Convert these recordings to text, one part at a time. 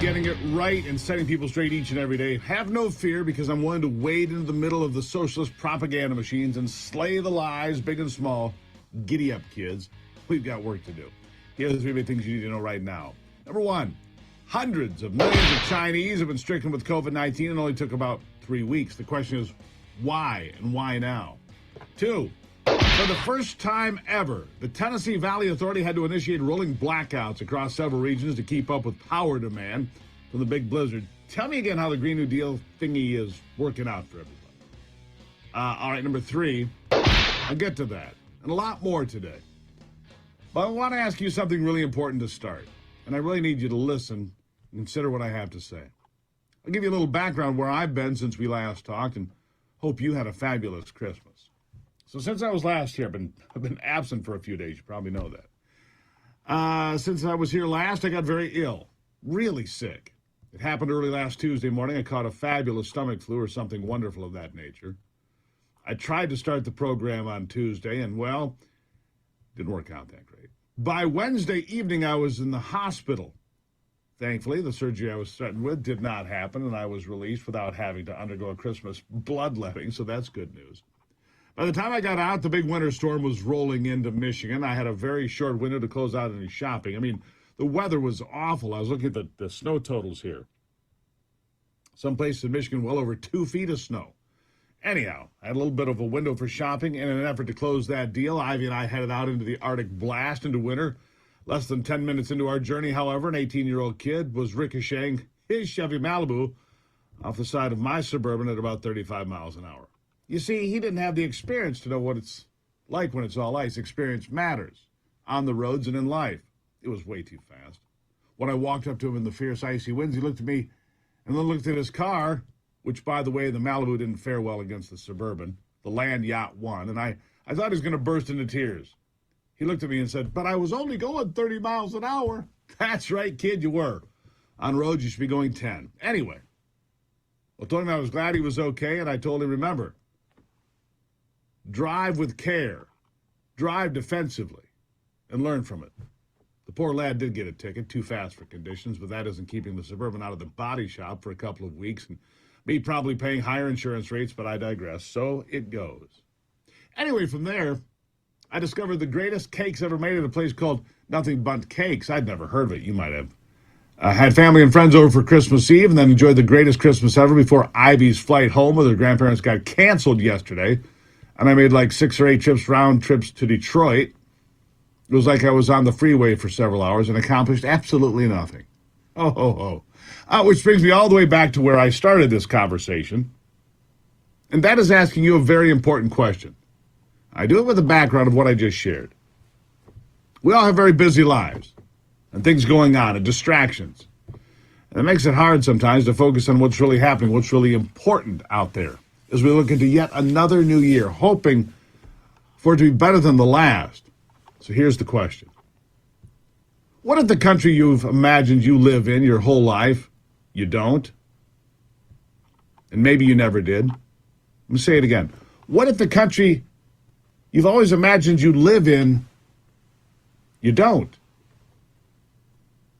getting it right and setting people straight each and every day. Have no fear, because I'm willing to wade into the middle of the socialist propaganda machines and slay the lies, big and small. Giddy up, kids. We've got work to do. Here are the three big things you need to know right now. Number one, hundreds of millions of Chinese have been stricken with COVID-19 and only took about 3 weeks. The question is, why and why now? Two, for the first time ever, the Tennessee Valley Authority had to initiate rolling blackouts across several regions to keep up with power demand from the big blizzard. Tell me again how the Green New Deal thingy is working out for everybody. All right, number three, I'll get to that and a lot more today. But I want to ask you something really important to start, and I really need you to listen and consider what I have to say. I'll give you a little background where I've been since we last talked, and hope you had a fabulous Christmas. So since I was last here, I've been absent for a few days. You probably know that. Since I was here last, I got very ill, really sick. It happened early last Tuesday morning. I caught a fabulous stomach flu or something wonderful of that nature. I tried to start the program on Tuesday, and, well, didn't work out that great. By Wednesday evening, I was in the hospital. Thankfully, the surgery I was threatened with did not happen, and I was released without having to undergo a Christmas bloodletting, so that's good news. By the time I got out, the big winter storm was rolling into Michigan. I had a very short window to close out any shopping. I mean, the weather was awful. I was looking at the snow totals here. Some places in Michigan, well over 2 feet of snow. Anyhow, I had a little bit of a window for shopping. In an effort to close that deal, Ivy and I headed out into the Arctic blast into winter. Less than 10 minutes into our journey, however, an 18-year-old kid was ricocheting his Chevy Malibu off the side of my Suburban at about 35 miles an hour. You see, he didn't have the experience to know what it's like when it's all ice. Experience matters on the roads and in life. It was way too fast. When I walked up to him in the fierce icy winds, he looked at me and then looked at his car, which, by the way, the Malibu didn't fare well against the Suburban. The Land Yacht won, and I thought he was going to burst into tears. He looked at me and said, "But I was only going 30 miles an hour." That's right, kid, you were. On roads, you should be going 10. Anyway, I told him I was glad he was okay, and I told him, remember, drive with care, drive defensively, and learn from it. The poor lad did get a ticket, too fast for conditions, but that isn't keeping the Suburban out of the body shop for a couple of weeks, and me probably paying higher insurance rates, but I digress. So it goes. Anyway, from there, I discovered the greatest cakes ever made at a place called Nothing But Cakes. I'd never heard of it. You might have. Had family and friends over for Christmas Eve and then enjoyed the greatest Christmas ever before Ivy's flight home with her grandparents got canceled yesterday. And I made like 6 or 8 round trips to Detroit. It was like I was on the freeway for several hours and accomplished absolutely nothing. Oh, ho, ho. Which brings me all the way back to where I started this conversation. And that is asking you a very important question. I do it with the background of what I just shared. We all have very busy lives and things going on and distractions. And it makes it hard sometimes to focus on what's really happening, what's really important out there as we look into yet another new year, hoping for it to be better than the last. So here's the question. What if the country you've imagined you live in your whole life, you don't? And maybe you never did. Let me say it again. What if the country you've always imagined you live in, you don't?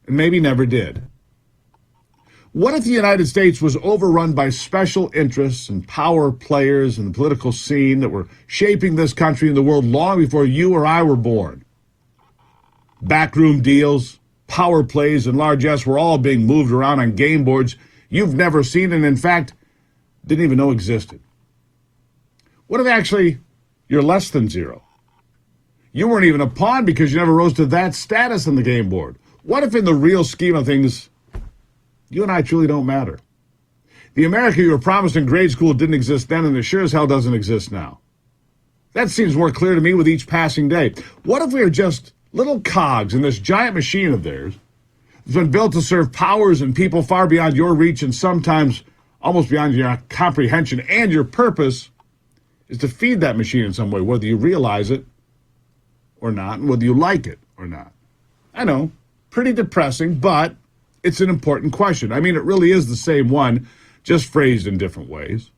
And maybe never did. What if the United States was overrun by special interests and power players in the political scene that were shaping this country and the world long before you or I were born? Backroom deals, power plays, and largesse were all being moved around on game boards you've never seen and, in fact, didn't even know existed. What if actually you're less than zero? You weren't even a pawn because you never rose to that status on the game board. What if in the real scheme of things, you and I truly don't matter? The America you were promised in grade school didn't exist then, and it sure as hell doesn't exist now. That seems more clear to me with each passing day. What if we are just little cogs in this giant machine of theirs that's been built to serve powers and people far beyond your reach and sometimes almost beyond your comprehension, and your purpose is to feed that machine in some way, whether you realize it or not, and whether you like it or not? I know, pretty depressing, but it's an important question. I mean, it really is the same one, just phrased in different ways.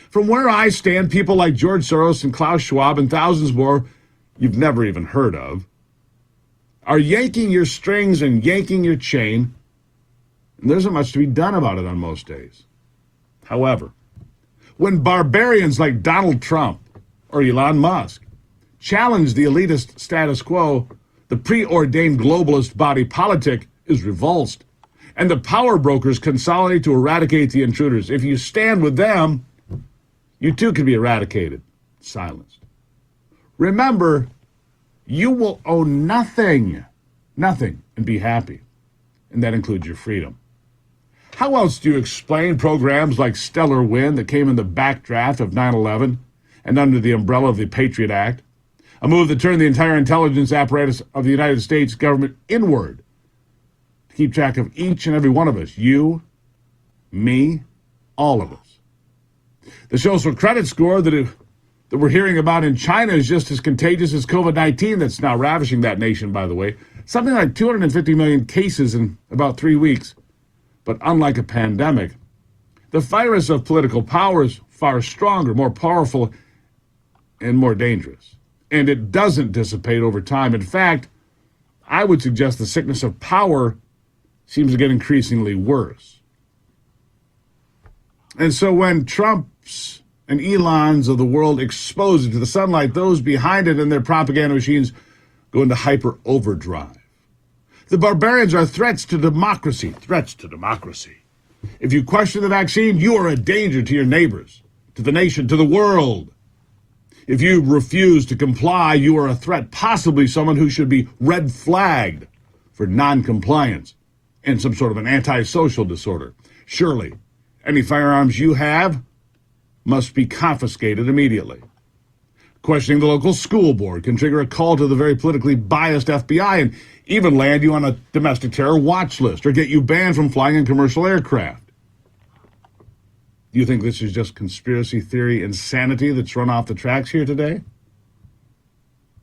From where I stand, people like George Soros and Klaus Schwab and thousands more you've never even heard of are yanking your strings and yanking your chain and there isn't much to be done about it on most days. However, when barbarians like Donald Trump or Elon Musk challenge the elitist status quo, the preordained globalist body politic is revulsed, and the power brokers consolidate to eradicate the intruders. If you stand with them, you too can be eradicated, silenced. Remember, you will own nothing, and be happy, and that includes your freedom. How else do you explain programs like Stellar Wind that came in the backdraft of 9/11 and under the umbrella of the Patriot Act, a move that turned the entire intelligence apparatus of the United States government inward to keep track of each and every one of us, you, me, all of us? The social credit score that we're hearing about in China is just as contagious as COVID-19 that's now ravaging that nation, by the way. Something like 250 million cases in about 3 weeks. But unlike a pandemic, the virus of political power is far stronger, more powerful, and more dangerous. And it doesn't dissipate over time. In fact, I would suggest the sickness of power seems to get increasingly worse. And so when Trump's and Elon's of the world expose it to the sunlight, those behind it and their propaganda machines go into hyper overdrive. The barbarians are threats to democracy. If you question the vaccine, you are a danger to your neighbors, to the nation, to the world. If you refuse to comply, you are a threat, possibly someone who should be red flagged for noncompliance and some sort of an antisocial disorder. Surely, any firearms you have must be confiscated immediately. Questioning the local school board can trigger a call to the very politically biased FBI and even land you on a domestic terror watch list or get you banned from flying in commercial aircraft. Do you think this is just conspiracy theory insanity that's run off the tracks here today?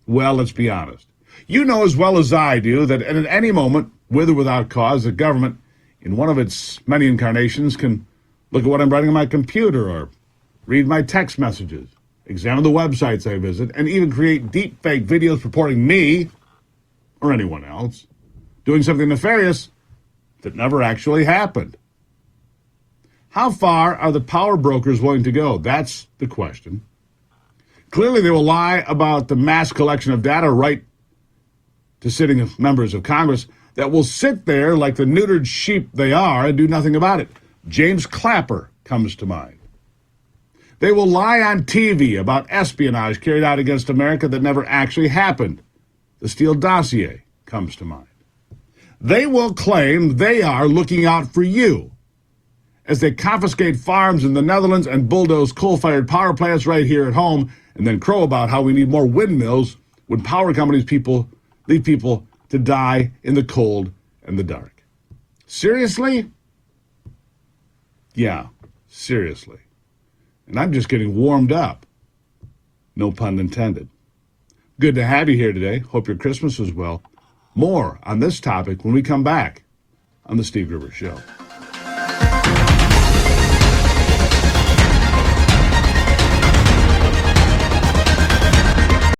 Well, let's be honest. You know as well as I do that at any moment, with or without cause, the government, in one of its many incarnations, can look at what I'm writing on my computer or read my text messages, examine the websites I visit, and even create deep fake videos purporting me, or anyone else, doing something nefarious that never actually happened. How far are the power brokers willing to go? That's the question. Clearly, they will lie about the mass collection of data right to sitting members of Congress that will sit there like the neutered sheep they are and do nothing about it. James Clapper comes to mind. They will lie on TV about espionage carried out against America that never actually happened. The Steele dossier comes to mind. They will claim they are looking out for you as they confiscate farms in the Netherlands and bulldoze coal-fired power plants right here at home, and then crow about how we need more windmills when power companies leave people to die in the cold and the dark. Seriously? Yeah, seriously. And I'm just getting warmed up. No pun intended. Good to have you here today. Hope your Christmas was well. More on this topic when we come back on The Steve Gruber Show.